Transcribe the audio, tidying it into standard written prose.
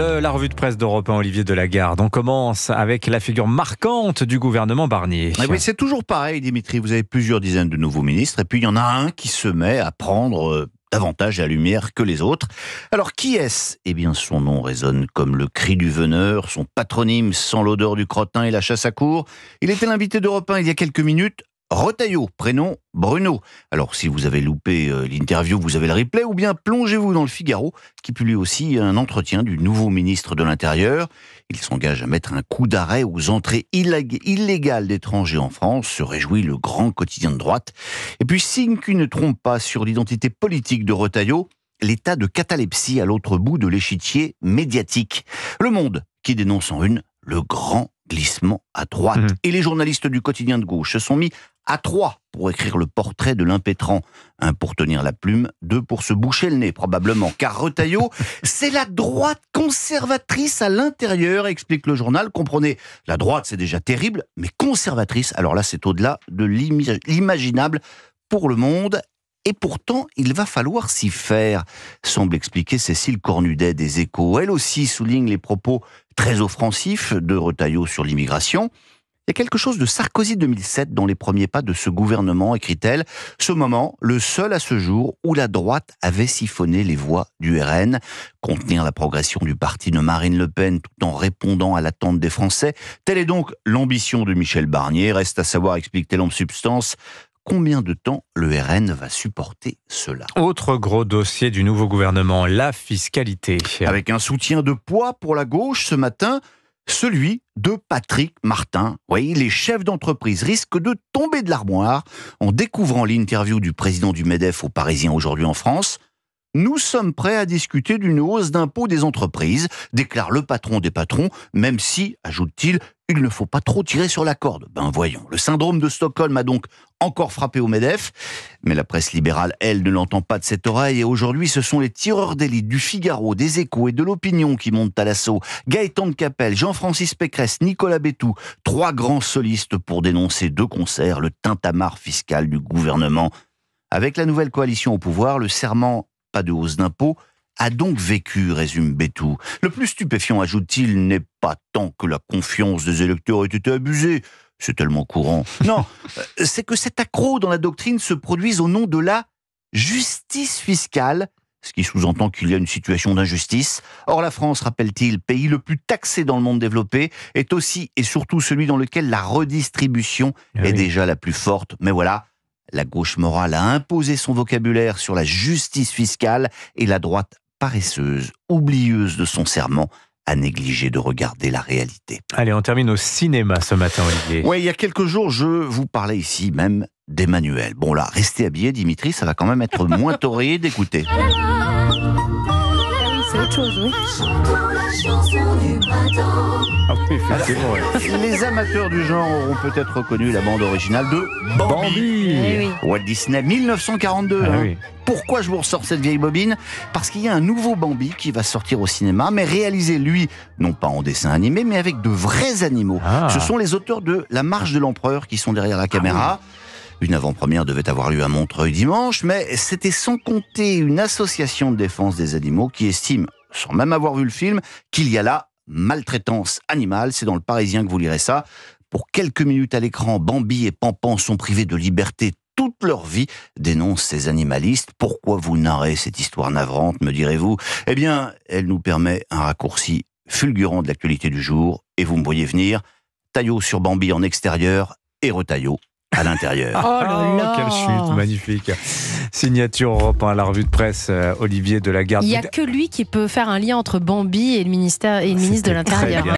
La revue de presse d'Europe 1, Olivier Delagarde. On commence avec la figure marquante du gouvernement Barnier. Oui, c'est toujours pareil, Dimitri. Vous avez plusieurs dizaines de nouveaux ministres et puis il y en a un qui se met à prendre davantage la lumière que les autres. Alors, qui est-ce ? Eh bien, son nom résonne comme le cri du veneur, son patronyme sent l'odeur du crottin et la chasse à court. Il était l'invité d'Europe 1 il y a quelques minutes. Retailleau, prénom Bruno. Alors, si vous avez loupé l'interview, vous avez le replay, ou bien plongez-vous dans le Figaro, qui publie aussi un entretien du nouveau ministre de l'Intérieur. Il s'engage à mettre un coup d'arrêt aux entrées illégales d'étrangers en France, se réjouit le grand quotidien de droite. Et puis, signe qu'il ne trompe pas sur l'identité politique de Retailleau, l'état de catalepsie à l'autre bout de l'échiquier médiatique. Le Monde, qui dénonce en une le grand glissement à droite. Et les journalistes du quotidien de gauche se sont mis à 3 pour écrire le portrait de l'impétrant. 1 pour tenir la plume, 2 pour se boucher le nez, probablement. Car Retailleau, c'est la droite conservatrice à l'intérieur, explique le journal. Comprenez, la droite, c'est déjà terrible, mais conservatrice, alors là, c'est au-delà de l'imaginable pour le Monde. Et pourtant, il va falloir s'y faire, semble expliquer Cécile Cornudet des Échos. Elle aussi souligne les propos très offensifs de Retailleau sur l'immigration. Il y a quelque chose de Sarkozy 2007 dans les premiers pas de ce gouvernement, écrit-elle. Ce moment, le seul à ce jour où la droite avait siphonné les voix du RN. Contenir la progression du parti de Marine Le Pen tout en répondant à l'attente des Français. Telle est donc l'ambition de Michel Barnier. Reste à savoir, explique-t-elle en substance, combien de temps le RN va supporter cela ? Autre gros dossier du nouveau gouvernement, la fiscalité. Avec un soutien de poids pour la gauche ce matin, celui de Patrick Martin. Oui, les chefs d'entreprise risquent de tomber de l'armoire en découvrant l'interview du président du MEDEF aux Parisiens aujourd'hui en France. Nous sommes prêts à discuter d'une hausse d'impôts des entreprises, déclare le patron des patrons, même si, ajoute-t-il, il ne faut pas trop tirer sur la corde. Ben voyons, le syndrome de Stockholm a donc encore frappé au MEDEF, mais la presse libérale, elle, ne l'entend pas de cette oreille, et aujourd'hui, ce sont les tireurs d'élite du Figaro, des Échos et de l'Opinion qui montent à l'assaut. Gaëtan de Capelle, Jean-Francis Pécresse, Nicolas Bétou, 3 grands solistes pour dénoncer de concert le tintamarre fiscal du gouvernement. Avec la nouvelle coalition au pouvoir, le serment pas de hausse d'impôts, a donc vécu, résume Bétou. Le plus stupéfiant, ajoute-t-il, n'est pas tant que la confiance des électeurs ait été abusée, c'est tellement courant. Non, c'est que cet accroc dans la doctrine se produise au nom de la justice fiscale, ce qui sous-entend qu'il y a une situation d'injustice. Or, la France, rappelle-t-il, pays le plus taxé dans le monde développé, est aussi et surtout celui dans lequel la redistribution est déjà la plus forte. Mais voilà, la gauche morale a imposé son vocabulaire sur la justice fiscale et la droite paresseuse, oublieuse de son serment, a négligé de regarder la réalité. Allez, on termine au cinéma ce matin, Olivier. Oui, il y a quelques jours, je vous parlais ici même d'Emmanuel. Bon là, restez habillé, Dimitri, ça va quand même être moins torré d'écouter. C'est autre chose, oui. Ah oui, effectivement, ouais. Les amateurs du genre auront peut-être reconnu la bande originale de Bambi. Eh oui. Walt Disney, 1942. Ah oui. Pourquoi je vous ressors cette vieille bobine ? Parce qu'il y a un nouveau Bambi qui va sortir au cinéma, mais réalisé, lui, non pas en dessin animé, mais avec de vrais animaux. Ce sont les auteurs de La Marche de l'Empereur qui sont derrière la caméra. Une avant-première devait avoir lieu à Montreuil dimanche, mais c'était sans compter une association de défense des animaux qui estime, sans même avoir vu le film, qu'il y a là maltraitance animale. C'est dans Le Parisien que vous lirez ça. Pour quelques minutes à l'écran, Bambi et Pampan sont privés de liberté toute leur vie, dénoncent ces animalistes. Pourquoi vous narrez cette histoire navrante, me direz-vous ? Eh bien, elle nous permet un raccourci fulgurant de l'actualité du jour, et vous me voyez venir. Taillot sur Bambi en extérieur et Retailleau à l'intérieur. Oh là là. Quelle chute, magnifique. Signature Europe 1, la revue de presse, Olivier Delagarde. Il n'y a que lui qui peut faire un lien entre Bambi et le ministre de l'Intérieur.